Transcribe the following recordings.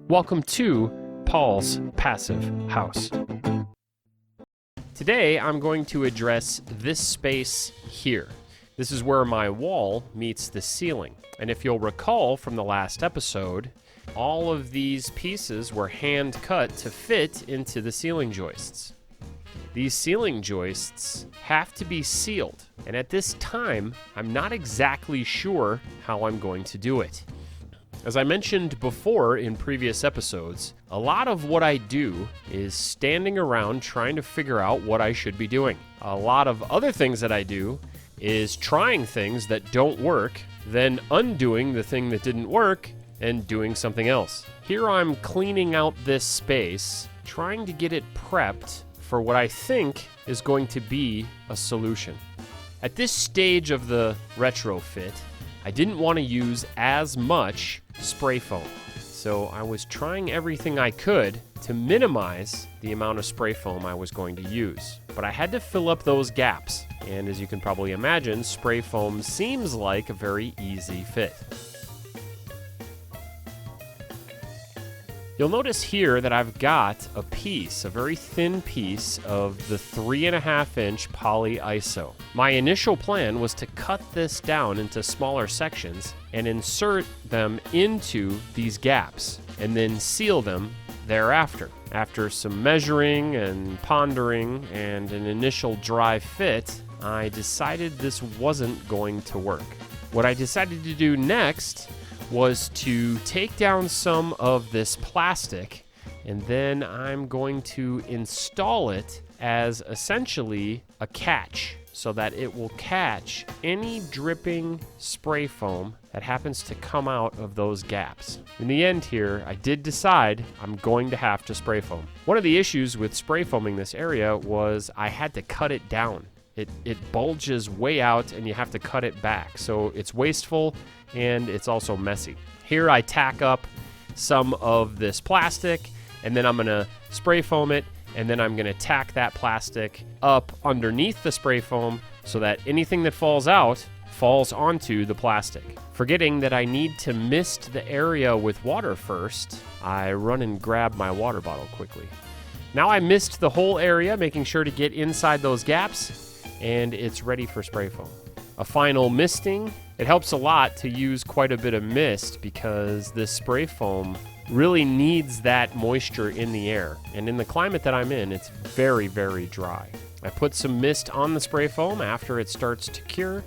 Welcome to Paul's Passive House. Today I'm going to address this space here. This is where my wall meets the ceiling. And if you'll recall from the last episode, all of these pieces were hand cut to fit into the ceiling joists. These ceiling joists have to be sealed, and at this time, I'm not exactly sure how I'm going to do it. As I mentioned before in previous episodes, a lot of what I do is standing around trying to figure out what I should be doing. A lot of other things that I do is trying things that don't work, then undoing the thing that didn't work and doing something else. Here I'm cleaning out this space, trying to get it prepped for what I think is going to be a solution. At this stage of the retrofit, I didn't want to use as much spray foam. So I was trying everything I could to minimize the amount of spray foam I was going to use. But I had to fill up those gaps. And as you can probably imagine, spray foam seems like a very easy fit. You'll notice here that I've got a very thin piece of the 3.5-inch poly iso. My initial plan was to cut this down into smaller sections and insert them into these gaps and then seal them thereafter. After some measuring and pondering and an initial dry fit, I decided this wasn't going to work. What I decided to do next was to take down some of this plastic, and then I'm going to install it as essentially a catch so that it will catch any dripping spray foam that happens to come out of those gaps. In the end here, I did decide I'm going to have to spray foam. One of the issues with spray foaming this area was I had to cut it down. It bulges way out and you have to cut it back. So it's wasteful and it's also messy. Here I tack up some of this plastic and then I'm gonna spray foam it, and then I'm gonna tack that plastic up underneath the spray foam so that anything that falls out falls onto the plastic. Forgetting that I need to mist the area with water first, I run and grab my water bottle quickly. Now I mist the whole area, making sure to get inside those gaps, and it's ready for spray foam. A final misting. It helps a lot to use quite a bit of mist because this spray foam really needs that moisture in the air. And in the climate that I'm in, it's very, very dry. I put some mist on the spray foam after it starts to cure.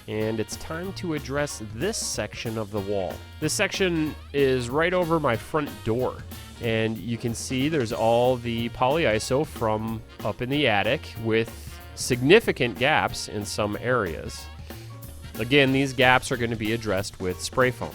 And it's time to address this section of the wall. This section is right over my front door. And you can see there's all the polyiso from up in the attic with significant gaps in some areas. Again, these gaps are going to be addressed with spray foam.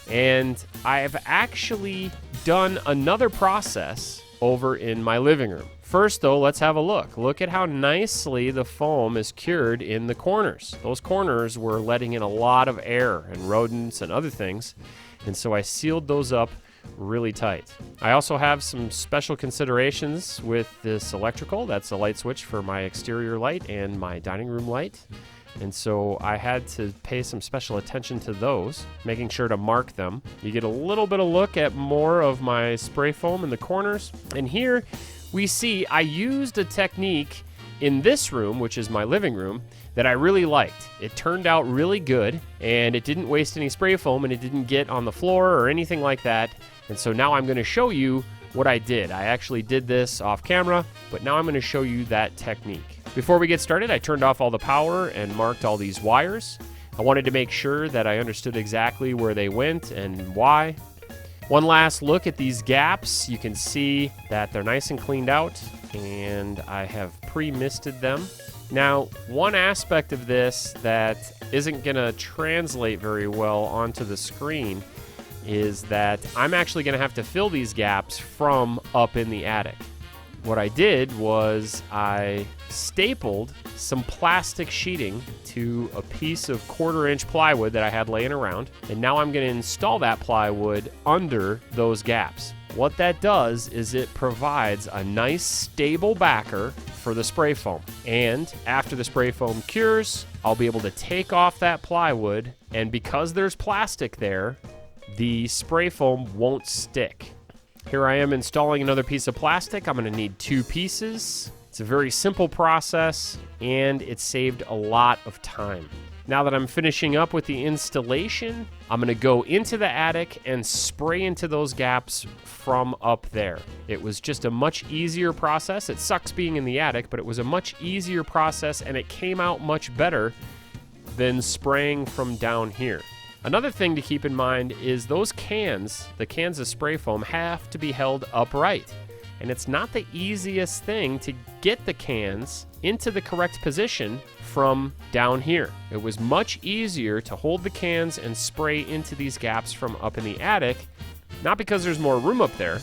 And I've actually done another process over in my living room. First, though, let's have a look. Look at how nicely the foam is cured in the corners. Those corners were letting in a lot of air and rodents and other things. And so I sealed those up really tight. I also have some special considerations with this electrical. That's a light switch for my exterior light and my dining room light. And so I had to pay some special attention to those, making sure to mark them. You get a little bit of look at more of my spray foam in the corners. And here we see I used a technique in this room, which is my living room, that I really liked. It turned out really good, and it didn't waste any spray foam, and it didn't get on the floor or anything like that. And so now I'm going to show you what I did. I actually did this off camera, but now I'm going to show you that technique. Before we get started, I turned off all the power and marked all these wires. I wanted to make sure that I understood exactly where they went and why. One last look at these gaps. You can see that they're nice and cleaned out, and I have pre-misted them. Now, one aspect of this that isn't going to translate very well onto the screen is that I'm actually going to have to fill these gaps from up in the attic. What I did was I stapled some plastic sheeting to a piece of 1/4-inch plywood that I had laying around, and now I'm going to install that plywood under those gaps. what that does is it provides a nice stable backer for the spray foam. And after the spray foam cures, I'll be able to take off that plywood, and because there's plastic there, the spray foam won't stick. Here I am installing another piece of plastic. I'm going to need 2 pieces. It's a very simple process, and it saved a lot of time. Now that I'm finishing up with the installation, I'm going to go into the attic and spray into those gaps from up there. It was just a much easier process. It sucks being in the attic, but it was a much easier process, and it came out much better than spraying from down here. Another thing to keep in mind is those cans, the cans of spray foam, have to be held upright. And it's not the easiest thing to get the cans into the correct position from down here. It was much easier to hold the cans and spray into these gaps from up in the attic, not because there's more room up there,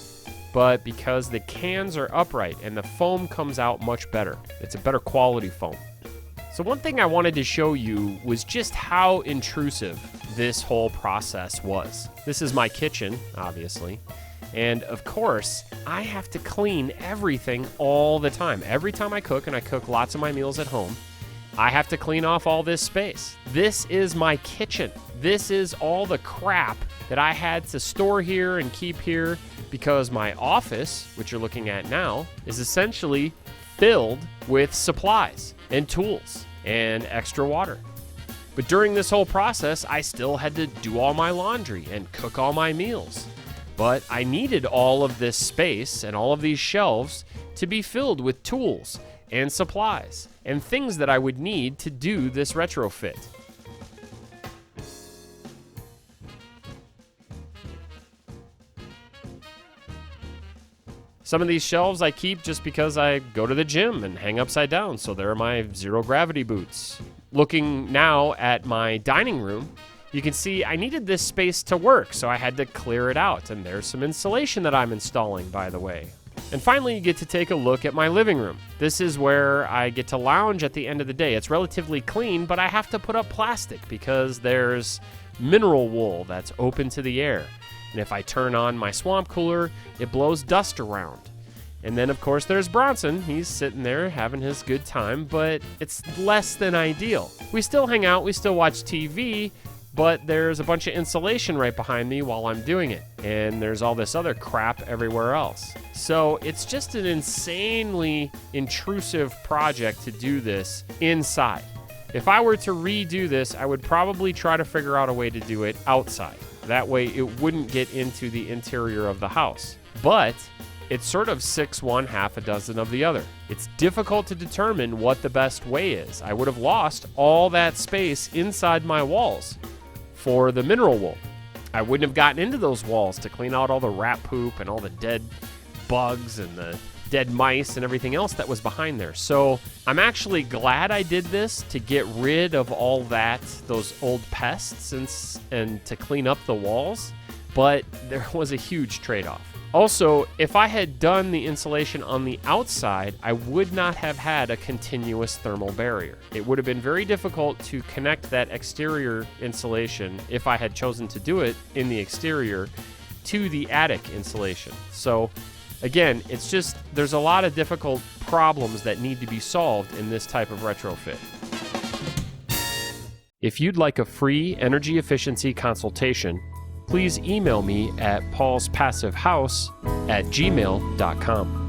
but because the cans are upright and the foam comes out much better. It's a better quality foam. So one thing I wanted to show you was just how intrusive this whole process was. This is my kitchen, obviously. And of course, I have to clean everything all the time. Every time I cook, and I cook lots of my meals at home, I have to clean off all this space. This is my kitchen. This is all the crap that I had to store here and keep here because my office, which you're looking at now, is essentially filled with supplies and tools and extra water. But during this whole process, I still had to do all my laundry and cook all my meals. But I needed all of this space and all of these shelves to be filled with tools and supplies and things that I would need to do this retrofit. Some of these shelves I keep just because I go to the gym and hang upside down, so there are my zero gravity boots. Looking now at my dining room, you can see I needed this space to work, so I had to clear it out, and there's some insulation that I'm installing, by the way. And finally, you get to take a look at my living room. This is where I get to lounge at the end of the day. It's relatively clean, but I have to put up plastic because there's mineral wool that's open to the air. And if I turn on my swamp cooler, it blows dust around. And then, of course, there's Bronson. He's sitting there having his good time, but it's less than ideal. We still hang out, we still watch TV, but there's a bunch of insulation right behind me while I'm doing it. And there's all this other crap everywhere else. So it's just an insanely intrusive project to do this inside. If I were to redo this, I would probably try to figure out a way to do it outside. That way it wouldn't get into the interior of the house. But it's sort of 6 one, half a dozen of the other. It's difficult to determine what the best way is. I would have lost all that space inside my walls for the mineral wool. I wouldn't have gotten into those walls to clean out all the rat poop and all the dead bugs and the dead mice and everything else that was behind there. So I'm actually glad I did this to get rid of all that, those old pests and to clean up the walls, but there was a huge trade-off. Also, if I had done the insulation on the outside, I would not have had a continuous thermal barrier. It would have been very difficult to connect that exterior insulation, if I had chosen to do it in the exterior, to the attic insulation. So again, it's just, there's a lot of difficult problems that need to be solved in this type of retrofit. If you'd like a free energy efficiency consultation, please email me at paulspassivehouse@gmail.com.